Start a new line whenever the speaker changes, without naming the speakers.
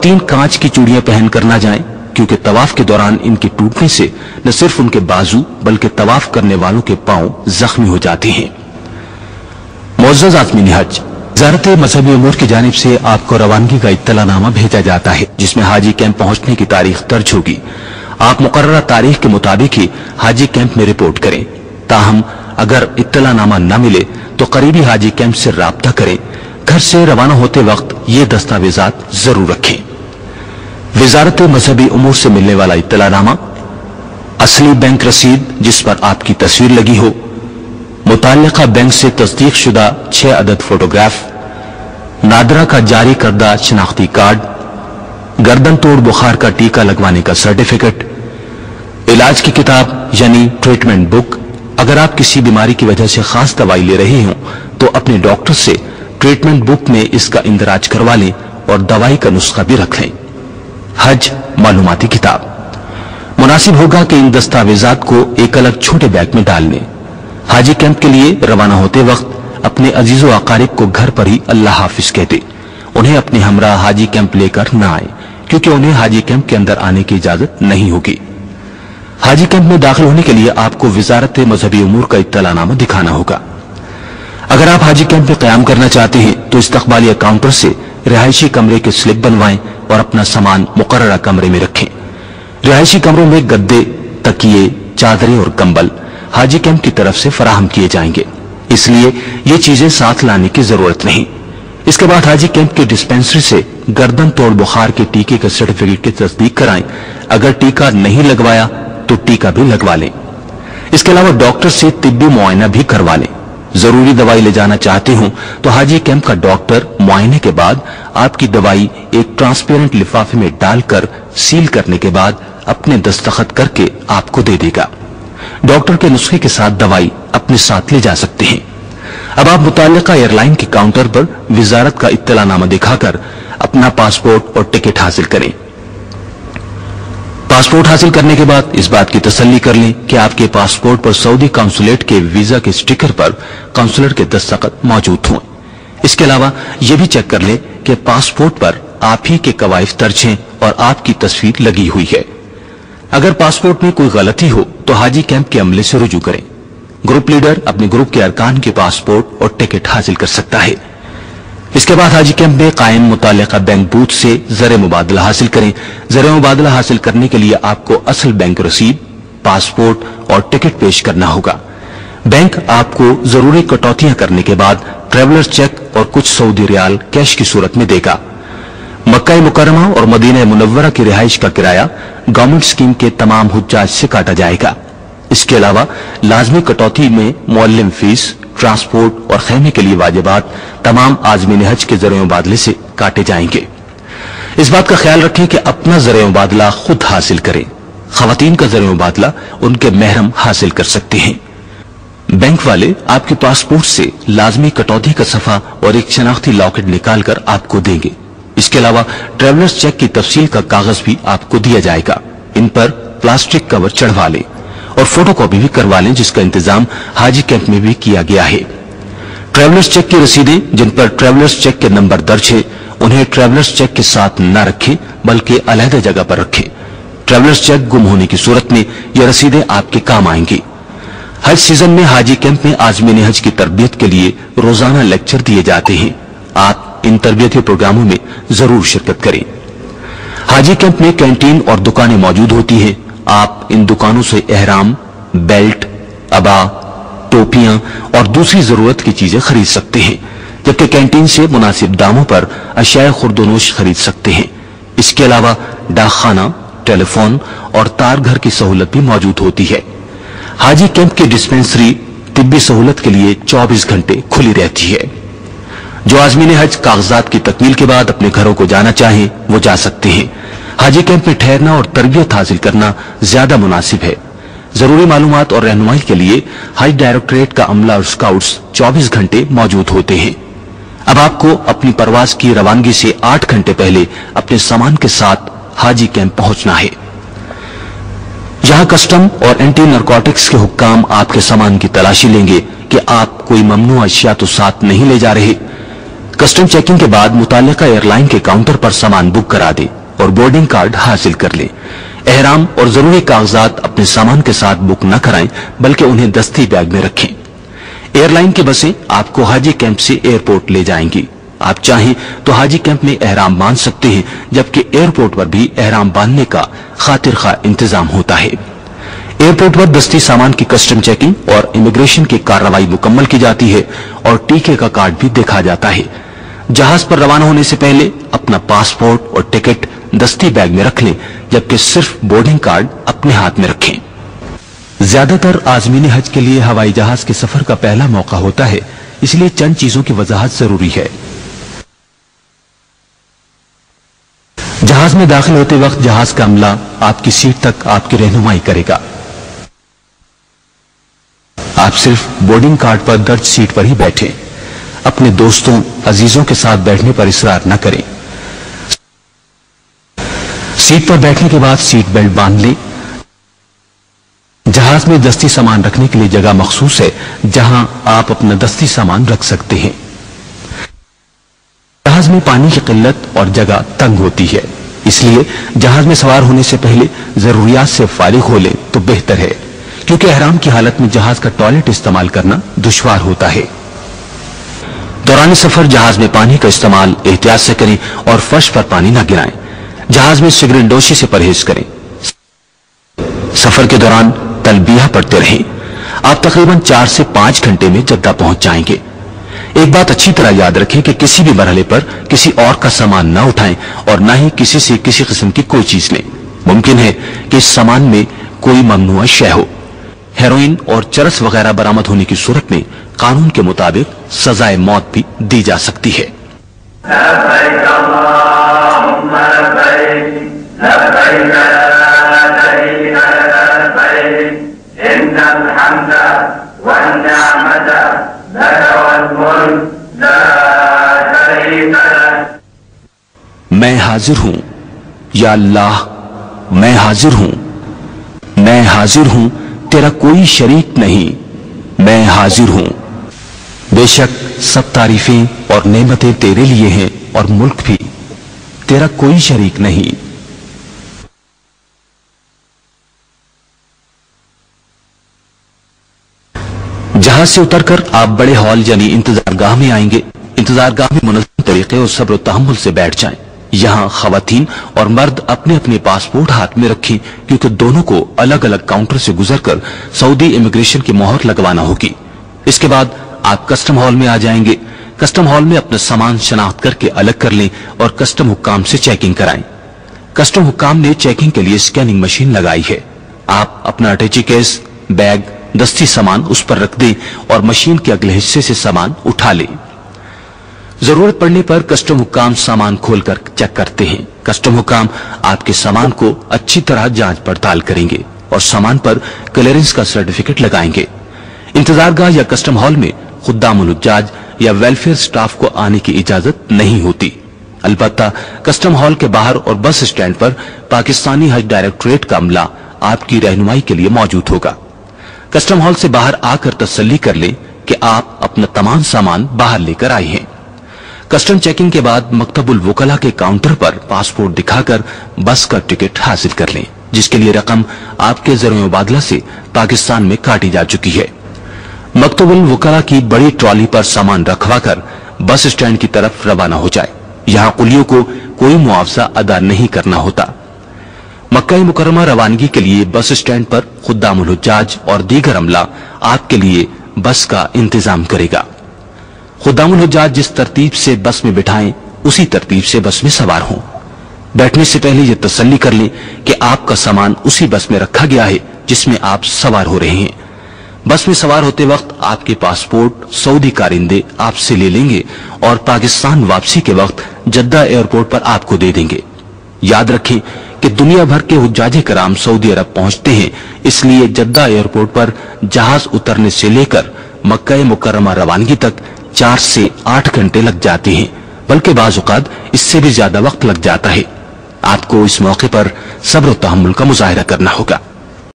तीन कांच की चूड़ियां पहन कर ना जाएं, क्योंकि तवाफ के दौरान इनके टूटने से न सिर्फ उनके बाजू बल्कि तवाफ करने वालों के पांव जख्मी हो जाते हैं। मुअज़्ज़ज़ आज़मीन हज, वज़ारत मज़हबी उमूर की जानिब से आपको रवानगी का इत्तलानामा भेजा जाता है, जिसमें हाजी कैंप पहुंचने की तारीख दर्ज होगी। आप मुकर्ररा तारीख के मुताबिक ही हाजी कैंप में रिपोर्ट करें। ताहम अगर इत्तलानामा न मिले तो करीबी हाजी कैंप से राब्ता करें। घर से रवाना होते वक्त ये दस्तावेजात जरूर रखें। वज़ारत मज़हबी उमूर से मिलने वाला इत्तलानामा, असली बैंक रसीद जिस पर आपकी तस्वीर लगी हो, मुताल्लिका बैंक से तस्दीक शुदा 6 अदद फोटोग्राफ, नादरा का जारी करदा शनाख्ती कार्ड, गर्दन तोड़ बुखार का टीका लगवाने का सर्टिफिकेट, इलाज की किताब यानी ट्रीटमेंट बुक। अगर आप किसी बीमारी की वजह से खास दवाई ले रहे हो तो अपने डॉक्टर से ट्रीटमेंट बुक में इसका इंदराज करवा लें और दवाई का नुस्खा भी रख लें। हज मालूमाती किताब, मुनासिब होगा कि इन दस्तावेजात को एक अलग छोटे बैग में डाल लें। हाजी कैंप के लिए रवाना होते वक्त अपने अजीजो अकारिब को घर पर ही अल्लाह हाफिज कहते। उन्हें अपने हमरा हाजी कैंप लेकर न आए, क्योंकि उन्हें हाजी कैंप के अंदर आने की इजाजत नहीं होगी। हाजी कैंप में दाखिल होने के लिए आपको वज़ारत मज़हबी उमूर का इत्तलानामा दिखाना होगा। अगर आप हाजी कैंप में क़याम करना चाहते हैं तो इस्तक़बालिया काउंटर से रिहायशी कमरे के स्लिप बनवाएं और अपना सामान मुकर्ररा कमरे में रखें। रिहायशी कमरों में गद्दे, तकिए, चादरें और कंबल हाजी कैंप की तरफ से फराहम किए जाएंगे, इसलिए ये चीजें साथ लाने की जरूरत नहीं। इसके बाद हाजी कैंप की डिस्पेंसरी से गर्दन तोड़ बुखार के टीके के सर्टिफिकेट की तस्दीक कराएं। अगर टीका नहीं लगवाया तो टीका भी लगवा लें। इसके अलावा डॉक्टर से तिब्बी मुआयना भी करवा लें। जरूरी दवाई ले जाना चाहते हो तो हाजी कैंप का डॉक्टर मुआयने के बाद आपकी दवाई एक ट्रांसपेरेंट लिफाफे में डालकर सील करने के बाद अपने दस्तखत करके आपको दे देगा। डॉक्टर के नुस्खे के साथ दवाई अपने साथ ले जा सकते हैं। अब आप मुताल्लिका एयरलाइन के काउंटर पर वज़ारत का इत्तलानामा दिखाकर अपना पासपोर्ट और टिकट हासिल करें। पासपोर्ट हासिल करने के बाद इस बात की तसल्ली कर लें कि आपके पासपोर्ट पर सऊदी काउंसुलेट के वीजा के स्टिकर पर काउंसलर के दस्तखत मौजूद हों। इसके अलावा यह भी चेक कर लें कि पासपोर्ट पर आप ही के कवायद दर्ज हैं और आपकी तस्वीर लगी हुई है। अगर पासपोर्ट में कोई गलती हो तो हाजी कैंप के अमले से रुजू करें। ग्रुप लीडर अपने ग्रुप के अरकान के पासपोर्ट और टिकट हासिल कर सकता है। इसके बाद हाजी कैंप में कायम मुताल्लिका बैंक बूथ से ज़र मुबादला हासिल करें। ज़र मुबादला हासिल करने के लिए आपको असल बैंक रसीद, पासपोर्ट और टिकट पेश करना होगा। बैंक आपको जरूरी कटौतियां करने के बाद ट्रेवलर चेक और कुछ सऊदी रियाल कैश की सूरत में देगा। मक्का मुकर्रमा और मदीना मुनव्वरा की रिहाइश का किराया गवर्नमेंट स्कीम के तमाम हुज्जाज से काटा जाएगा। इसके अलावा लाजमी कटौती में मुअल्लिम फीस, ट्रांसपोर्ट और खैमे के लिए वाजिबात तमाम आज़मीन हज के ज़र मुबादले से काटे जाएंगे। इस बात का ख्याल रखें कि अपना ज़र मुबादला खुद हासिल करें। खवातीन का ज़र मुबादला उनके महरम हासिल कर सकते हैं। बैंक वाले आपके पासपोर्ट से लाजमी कटौती का सफा और एक शनाख्ती लॉकेट निकाल कर आपको देंगे। इसके अलावा ट्रेवलर्स चेक की तफसील का कागज भी आपको दिया जाएगा। इन पर प्लास्टिक कवर चढ़वा लें और फोटोकॉपी भी करवा लें, जिसका इंतजाम हाजी कैंप में भी किया गया है। ट्रेवलर्स चेक की रसीदें जिन पर ट्रेवलर्स चेक के नंबर दर्ज है उन्हें ट्रेवलर्स चेक के साथ न रखें, बल्कि अलहदा जगह पर रखें। ट्रेवलर्स चेक गुम होने की सूरत में यह रसीदें आपके काम आएंगी। हज सीजन में हाजी कैंप में आज़मीन हज की तरबियत के लिए रोजाना लेक्चर दिए जाते हैं। आप इन तरबियती प्रोग्रामों में जरूर शिरकत करें। हाजी कैंप में कैंटीन और दुकानें मौजूद होती हैं। आप इन दुकानों से एहराम, बेल्ट, अबा, टोपियां और दूसरी जरूरत की चीजें खरीद सकते हैं, जबकि कैंटीन से मुनासिब दामों पर अशियाए खुर्दोनोश खरीद सकते हैं। इसके अलावा डाकखाना, टेलीफोन और तार घर की सहूलत भी मौजूद होती है। हाजी कैंप की डिस्पेंसरी तिब्बी सहूलत के लिए 24 घंटे खुली रहती है। जो आज़मीन हज कागजात की तकमील के बाद अपने घरों को जाना चाहें वो जा सकते हैं। हाजी कैंप में ठहरना और तरबियत हासिल करना ज्यादा मुनासिब है। जरूरी मालूमात और रहनुमाई के लिए हज डायरेक्टरेट का अमला और स्काउट्स 24 घंटे मौजूद होते हैं। अब आपको अपनी परवाज की रवानगी से 8 घंटे पहले अपने सामान के साथ हाजी कैंप पहुंचना है। यहां कस्टम और एंटी नारकोटिक्स के हुक्काम आपके सामान की तलाशी लेंगे कि आप कोई ममनू अशिया तो साथ नहीं ले जा रहे। कस्टम चेकिंग के बाद मुताल्लिका एयरलाइन के काउंटर पर सामान बुक करा दे और बोर्डिंग कार्ड हासिल कर ले। एहराम और जरूरी कागजात अपने सामान के साथ बुक न कराएं, बल्कि उन्हें दस्ती बैग में रखें। एयरलाइन की बसें आपको हाजी कैंप से एयरपोर्ट ले जाएंगी। आप चाहें तो हाजी कैंप में एहराम बांध सकते हैं, जबकि एयरपोर्ट पर भी एहराम बांधने का खातिर खा इंतजाम होता है। एयरपोर्ट पर दस्ती सामान की कस्टम चेकिंग और इमिग्रेशन की कार्रवाई मुकम्मल की जाती है और टीके का कार्ड भी देखा जाता है। जहाज पर रवाना होने से पहले अपना पासपोर्ट और टिकट दस्ती बैग में रख लें, जबकि सिर्फ बोर्डिंग कार्ड अपने हाथ में रखें। ज्यादातर आजमीन हज के लिए हवाई जहाज के सफर का पहला मौका होता है, इसलिए चंद चीजों की वजाहत जरूरी है। जहाज में दाखिल होते वक्त जहाज का अमला आपकी सीट तक आपकी रहनुमाई करेगा। आप सिर्फ बोर्डिंग कार्ड पर दर्ज सीट पर ही बैठें। अपने दोस्तों अजीजों के साथ बैठने पर इसरार न करें। सीट पर बैठने के बाद सीट बेल्ट बांध लें। जहाज में दस्ती सामान रखने के लिए जगह मखसूस है, जहां आप अपना दस्ती सामान रख सकते हैं। जहाज में पानी की किल्लत और जगह तंग होती है, इसलिए जहाज में सवार होने से पहले जरूरियात से फारिग हो लें तो बेहतर है, क्योंकि एहराम की हालत में जहाज का टॉयलेट इस्तेमाल करना दुश्वार होता है। दौरान सफर जहाज में पानी का इस्तेमाल एहतियात से करें और फर्श पर पानी न गिराएं। जहाज में सिगरेट नोशी से परहेज करें। सफर के दौरान तलबिया पढ़ते रहें। आप तकरीबन 4 से 5 घंटे में जद्दा पहुंच जाएंगे। एक बात अच्छी तरह याद रखें कि किसी भी मरहले पर किसी और का सामान न उठाएं और न ही किसी से किसी किस्म की कोई चीज लें। मुमकिन है कि इस सामान में कोई ममनुआ शय हो। हेरोइन और चरस वगैरह बरामद होने की सूरत में कानून के मुताबिक सजाए मौत भी दी जा सकती है। मैं हाजिर हूं, या अल्लाह मैं हाजिर हूं, मैं हाजिर हूं, तेरा कोई शरीक नहीं, मैं हाजिर हूं। बेशक सब तारीफें और नेमतें तेरे लिए हैं और मुल्क भी, तेरा कोई शरीक नहीं। जहाज से उतरकर आप बड़े हॉल यानी इंतजारगाह में आएंगे। इंतजारगाह में मुनज़्ज़म तरीके और सब्र और तहम्मुल से बैठ जाएं। यहाँ खवातीन और मर्द अपने अपने पासपोर्ट हाथ में रखें, क्योंकि दोनों को अलग अलग काउंटर से गुजरकर सऊदी इमिग्रेशन की मोहर लगवाना होगी। इसके बाद आप कस्टम हॉल में आ जाएंगे। कस्टम हॉल में अपना सामान शनाख्त करके अलग कर लें और कस्टम हुक्काम से चेकिंग कराएं। कस्टम हुक्काम ने चेकिंग के लिए स्कैनिंग मशीन लगाई है। आप अपना अटैची केस, बैग, दस्ती सामान उस पर रख दें और मशीन के अगले हिस्से से सामान उठा लें। जरूरत पड़ने पर कस्टम हुक्काम सामान खोलकर चेक करते हैं। कस्टम हुक्काम आपके सामान को अच्छी तरह जांच पड़ताल करेंगे और सामान पर क्लियरेंस का सर्टिफिकेट लगाएंगे। इंतजारगाह या कस्टम हॉल में खुद्दामुल हुज्जाज या वेलफेयर स्टाफ को आने की इजाजत नहीं होती। अलबत्ता कस्टम हॉल के बाहर और बस स्टैंड पर पाकिस्तानी हज डायरेक्टरेट का अमला आपकी रहनुमाई के लिए मौजूद होगा। कस्टम हॉल से बाहर आकर तसल्ली कर लें कि आप अपना तमाम सामान बाहर लेकर आए हैं। कस्टम चेकिंग के बाद मकतबुल वकला के काउंटर पर पासपोर्ट दिखाकर बस का टिकट हासिल कर लें, जिसके लिए रकम आपके ज़रिए मुबादला से पाकिस्तान में काटी जा चुकी है। मकतबुल वकला की बड़ी ट्रॉली पर सामान रखवाकर बस स्टैंड की तरफ रवाना हो जाए। यहाँ कुलियों को कोई मुआवजा अदा नहीं करना होता। मक्का मुकर्रमा रवानगी के लिए बस स्टैंड पर खुद्दामुल हुज्जाज और दीगर अमला आपके लिए बस का इंतजाम करेगा। खुद्दामुल हुज्जाज जिस तरतीब से बस में बिठाएं, उसी तरतीब से बस में सवार हों। बैठने से पहले यह तसल्ली कर लें कि आपका सामान उसी बस में रखा गया है जिसमें आप सवार हो रहे हैं। बस में सवार होते वक्त आपके पासपोर्ट सऊदी कारिंदे आपसे ले लेंगे और पाकिस्तान वापसी के वक्त जद्दा एयरपोर्ट पर आपको दे देंगे। याद रखें कि दुनिया भर के हुज्जाजे कराम सऊदी अरब पहुंचते हैं, इसलिए जद्दा एयरपोर्ट पर जहाज उतरने से लेकर मक्का मुकर्रमा रवानगी तक 4 से 8 घंटे लग जाते हैं, बल्कि बाज़ औक़ात इससे भी ज्यादा वक्त लग जाता है। आपको इस मौके पर सब्र और तहम्मुल का मुजाहिरा करना होगा।